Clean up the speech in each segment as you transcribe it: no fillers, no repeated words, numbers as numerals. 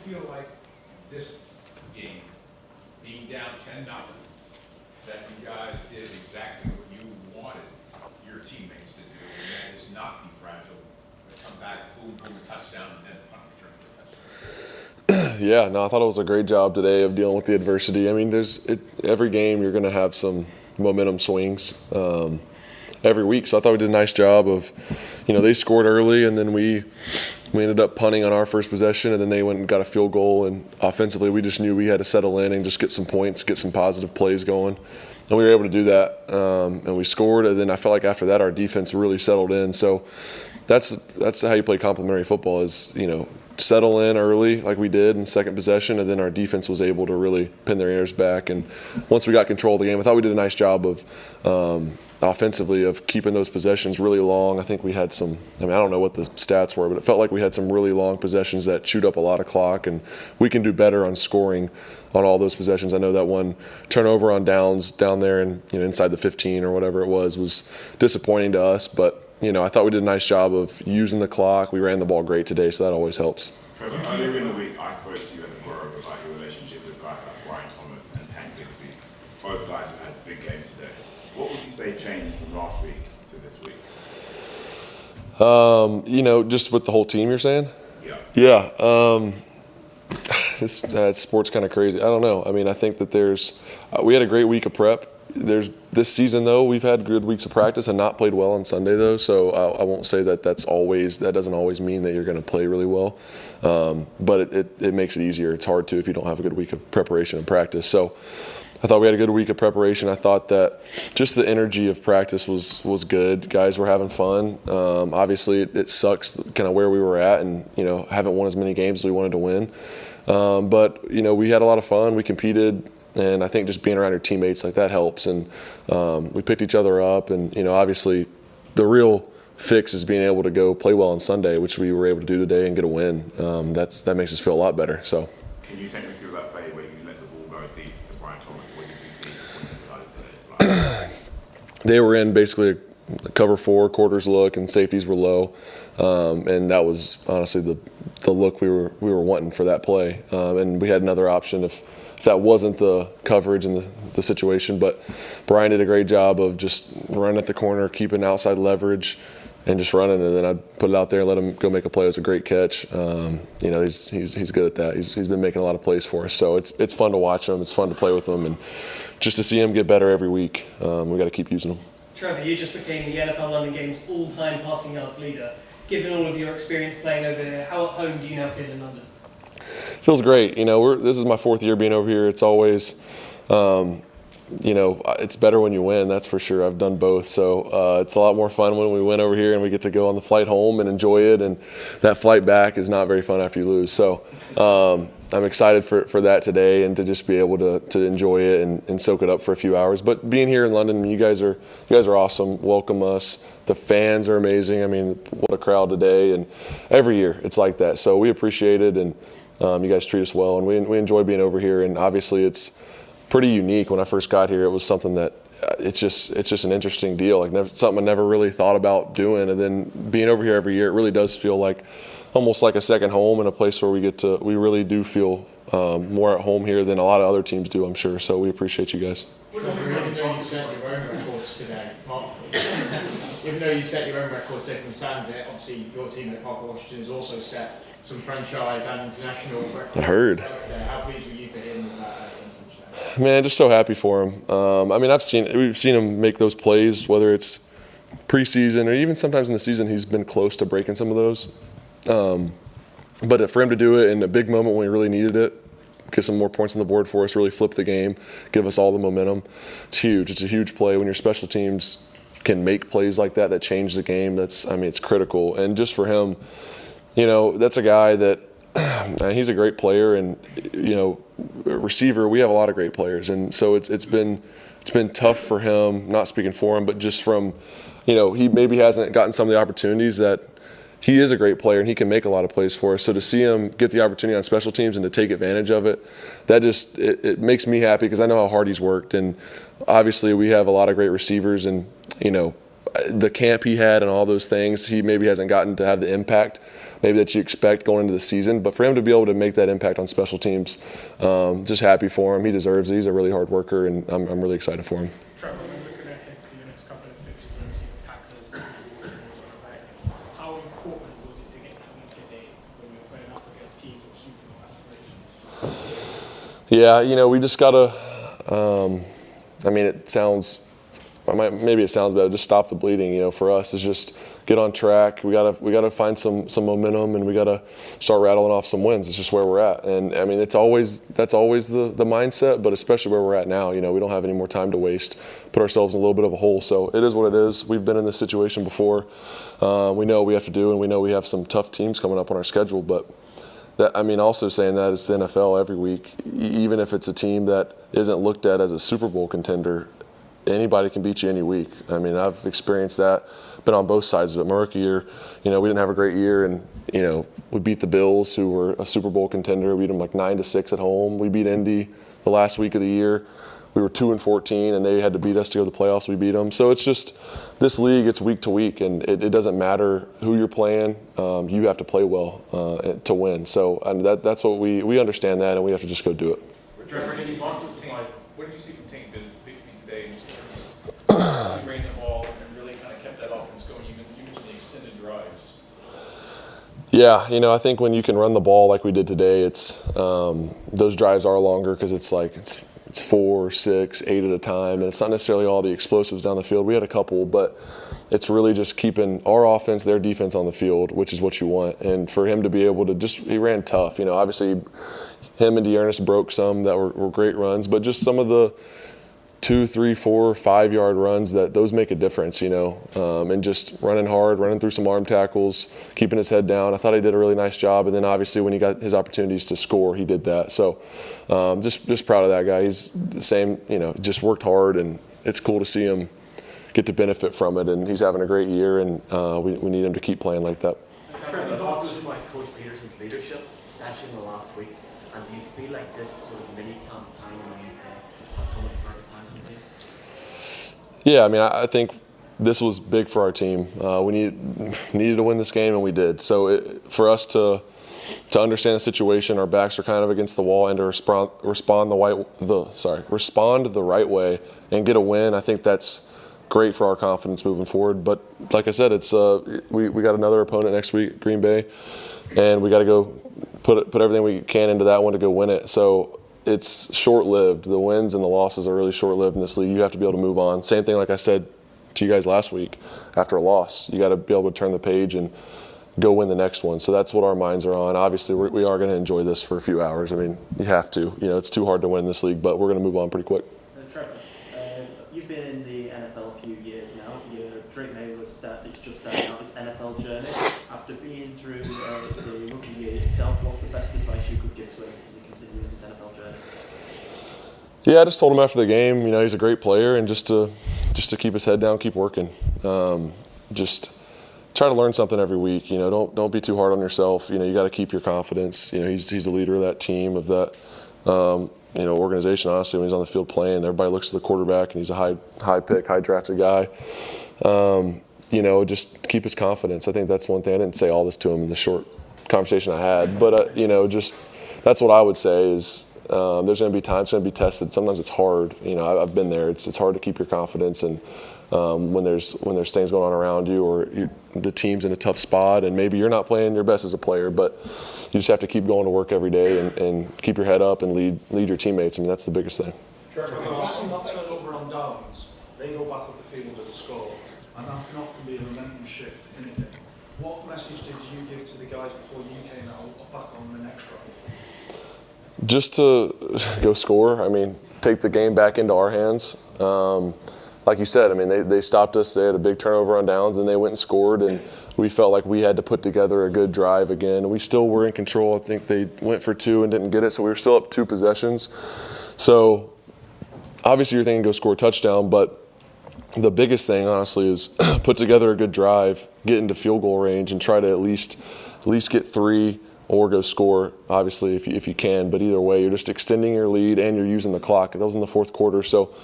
feel like this game, being down 10-0, that you guys did exactly what you wanted your teammates to do, and that is not be fragile, but come back, boom, boom, a touchdown, and then punt return for a touchdown? Yeah, no, I thought it was a great job today of dealing with the adversity. I mean, every game you're going to have some momentum swings every week. So I thought we did a nice job of, they scored early, and then we ended up punting on our first possession, and then they went and got a field goal. And offensively, we just knew we had to settle in and just get some points, get some positive plays going. And we were able to do that, and we scored. And then I felt like after that, our defense really settled in. So that's how you play complementary football is, settle in early like we did in second possession, and then our defense was able to really pin their ears back. And once we got control of the game, I thought we did a nice job of offensively of keeping those possessions really long. I think we had I don't know what the stats were, but it felt like we had some really long possessions that chewed up a lot of clock, and we can do better on scoring on all those possessions. I know that one turnover on downs down there and inside the 15 or whatever it was disappointing to us, but I thought we did a nice job of using the clock. We ran the ball great today, so that always helps. Trevor, earlier in the week, I spoke to you at the Grove about your relationship with guys like Brian Thomas and Tank Bixby. Both guys have had big games today. What would you say changed from last week to this week? Just with the whole team, you're saying? Yeah. Yeah. Sport's kind of crazy. I don't know. I mean, I think that we had a great week of prep. This season, though, we've had good weeks of practice and not played well on Sunday, though. So I won't say that that doesn't always mean that you're going to play really well. But it makes it easier. It's hard to if you don't have a good week of preparation and practice. So I thought we had a good week of preparation. I thought that just the energy of practice was good. Guys were having fun. Obviously, it sucks kind of where we were at and, haven't won as many games as we wanted to win. But, we had a lot of fun. We competed. And I think just being around your teammates like that helps. And we picked each other up. And, obviously the real fix is being able to go play well on Sunday, which we were able to do today and get a win. That makes us feel a lot better. So. Can you take me through that play where you let the ball go deep to Brian Thomas? What did you see when you decided to let it fly? They were in basically a cover 4, quarters look, and safeties were low. And that was honestly the look we were wanting for that play. And we had another option if that wasn't the coverage and the situation. But Brian did a great job of just running at the corner, keeping outside leverage, and just running. And then I'd put it out there and let him go make a play. It was a great catch. He's good at that. He's been making a lot of plays for us. So it's fun to watch him. It's fun to play with him. And just to see him get better every week, we got to keep using him. Trevor, you just became the NFL London Games all-time passing yards leader. Given all of your experience playing over here, how at home do you now feel in London? Feels great. This is my 4th year being over here. It's always, it's better when you win. That's for sure. I've done both. So it's a lot more fun when we win over here and we get to go on the flight home and enjoy it. And that flight back is not very fun after you lose. So I'm excited for that today and to just be able to enjoy it and soak it up for a few hours. But being here in London, you guys are awesome. Welcome us. The fans are amazing. I mean, what a crowd today. And every year it's like that. So we appreciate it. And you guys treat us well, and we enjoy being over here. And obviously, it's pretty unique. When I first got here, it was something that it's just an interesting deal. Something I never really thought about doing. And then being over here every year, it really does feel like almost like a second home and a place where we really do feel more at home here than a lot of other teams do, I'm sure. So we appreciate you guys. Even though you set your own records today, even though you set your own records today from Saturday, obviously your team at Parker Washington has also set some franchise and international records. I heard. How pleased were you for him with that? Man, just so happy for him. We've seen him make those plays, whether it's preseason or even sometimes in the season. He's been close to breaking some of those. But for him to do it in a big moment when we really needed it, get some more points on the board for us, really flip the game, give us all the momentum, it's huge. It's a huge play when your special teams can make plays like that change the game. It's critical. And just for him, that's a guy that he's a great player, and receiver. We have a lot of great players, and so it's been tough for him. Not speaking for him, but just from he maybe hasn't gotten some of the opportunities that. He is a great player, and he can make a lot of plays for us. So to see him get the opportunity on special teams and to take advantage of it, that just it makes me happy because I know how hard he's worked. And obviously we have a lot of great receivers, and the camp he had and all those things, he maybe hasn't gotten to have the impact maybe that you expect going into the season. But for him to be able to make that impact on special teams, just happy for him. He deserves it. He's a really hard worker, and I'm really excited for him. Trevor, when looking ahead to your next couple of fixtures, the Packers, how important was it to get that win today when you're playing up against teams with Super Bowl aspirations? Yeah, we just gotta. Maybe it sounds bad. Just stop the bleeding. For us, is just get on track. We gotta find some momentum, and we gotta start rattling off some wins. It's just where we're at, and that's always the mindset. But especially where we're at now, we don't have any more time to waste. Put ourselves in a little bit of a hole. So it is what it is. We've been in this situation before. We know what we have to do, and we know we have some tough teams coming up on our schedule. But also saying that it's the NFL every week. Even if it's a team that isn't looked at as a Super Bowl contender, anybody can beat you any week. I've experienced that, been on both sides of it. My rookie year, we didn't have a great year, and we beat the Bills, who were a Super Bowl contender. We beat them like 9-6 at home. We beat Indy the last week of the year. We were 2-14, and they had to beat us to go to the playoffs. We beat them. So it's just this league. It's week to week, and it doesn't matter who you're playing. You have to play well to win. So that's what we understand that, and we have to just go do it. Trevor, what did you see from Bixby today? He ran the ball and really kind of kept that offense going. You mentioned the extended drives. Yeah, I think when you can run the ball like we did today, it's those drives are longer because it's 4, 6, 8 at a time, and it's not necessarily all the explosives down the field. We had a couple, but it's really just keeping our offense, their defense on the field, which is what you want. And for him to be able to he ran tough. Obviously, him and Dearness broke some that were great runs, but just some of the 2, 3, 4, 5 yard runs, those make a difference, and just running hard, running through some arm tackles, keeping his head down. I thought he did a really nice job, and then obviously when he got his opportunities to score, he did that. So just proud of that guy. He's the same, just worked hard, and it's cool to see him get to benefit from it, and he's having a great year, and we need him to keep playing like that. Trevor, you talked about Coach Peterson's leadership, especially in the last week, and do you feel like this sort of mini-camp time in the UK has come at the perfect time for you? Yeah, I think this was big for our team. We needed to win this game, and we did. So for us to understand the situation, our backs are kind of against the wall, and to respond the right way and get a win, I think that's great for our confidence moving forward. But like I said, it's we got another opponent next week, Green Bay, and we got to go put everything we can into that one to go win it. So it's short-lived. The wins and the losses are really short-lived in this league. You have to be able to move on. Same thing like I said to you guys last week after a loss. You got to be able to turn the page and go win the next one. So that's what our minds are on. Obviously, we are going to enjoy this for a few hours. You have to. It's too hard to win this league, but we're going to move on pretty quick. Trevor, you've been in the NFL a few years now. Your Drake May is just starting out his NFL journey. After being through the rookie year itself, what's the best advice you could give to him as he continues his NFL journey? Yeah, I just told him after the game, he's a great player, and just to keep his head down, keep working. Just try to learn something every week. Don't be too hard on yourself. You got to keep your confidence. He's the leader of that team, of that organization. Honestly, when he's on the field playing, everybody looks to the quarterback, and he's a high pick, high drafted guy. Just keep his confidence. I think that's one thing. I didn't say all this to him in the short conversation I had, but just that's what I would say is. There's going to be times, it's going to be tested. Sometimes it's hard. I've been there. It's hard to keep your confidence, and when there's things going on around you, or the team's in a tough spot, and maybe you're not playing your best as a player, but you just have to keep going to work every day and keep your head up and lead your teammates. That's the biggest thing. Trevor, when you see that turnover on downs, they go back up the field with a score, and that can often be a momentum shift in a game. What message did you give to the guys before you came out back on the next drive? Just to go score. Take the game back into our hands. Like you said, they stopped us. They had a big turnover on downs, and they went and scored, and we felt like we had to put together a good drive again. We still were in control. I think they went for 2 and didn't get it, so we were still up 2 possessions. So obviously you're thinking go score a touchdown, but the biggest thing, honestly, is put together a good drive, get into field goal range, and try to at least get 3 or go score, obviously, if you can. But either way, you're just extending your lead and you're using the clock. That was in the fourth quarter. So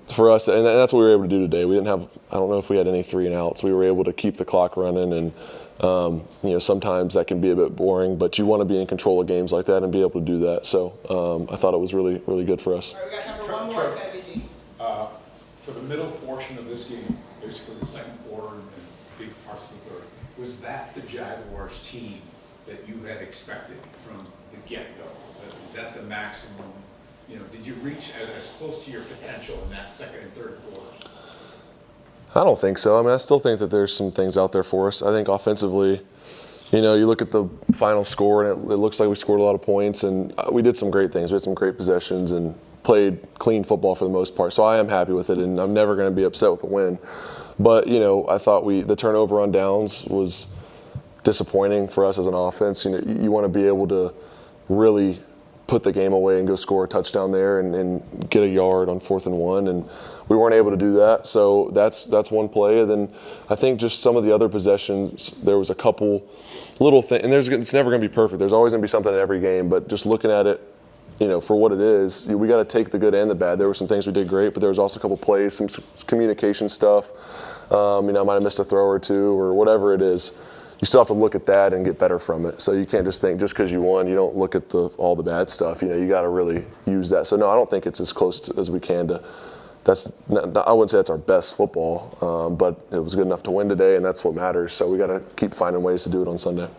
for us, and that's what we were able to do today. We didn't have, I don't know if we had any 3 and outs. We were able to keep the clock running, and sometimes that can be a bit boring, but you want to be in control of games like that and be able to do that. So I thought it was really, really good for us. All right, we got time for one more. It's gotta be For the middle portion of this game, basically the second quarter and big parts of the third, was that the Jaguars team that you had expected from the get-go? Is that the maximum? Did you reach as close to your potential in that second and third quarters? I don't think so. I mean, I still think that there's some things out there for us. I think offensively, you look at the final score and it looks like we scored a lot of points, and we did some great things. We had some great possessions and played clean football for the most part. So I am happy with it, and I'm never going to be upset with the win. But, I thought the turnover on downs was disappointing for us as an offense. You want to be able to really put the game away and go score a touchdown there and get a yard on 4th and 1, and we weren't able to do that. So that's one play. And then I think just some of the other possessions, there was a couple little things, and it's never going to be perfect. There's always going to be something in every game, but just looking at it, for what it is, we got to take the good and the bad. There were some things we did great, but there was also a couple plays, some communication stuff. I might have missed a throw or two or whatever it is. You still have to look at that and get better from it. So you can't just think just because you won, you don't look at all the bad stuff. You got to really use that. So no, I don't think it's as close as we can to. I wouldn't say that's our best football, but it was good enough to win today, and that's what matters. So we got to keep finding ways to do it on Sunday.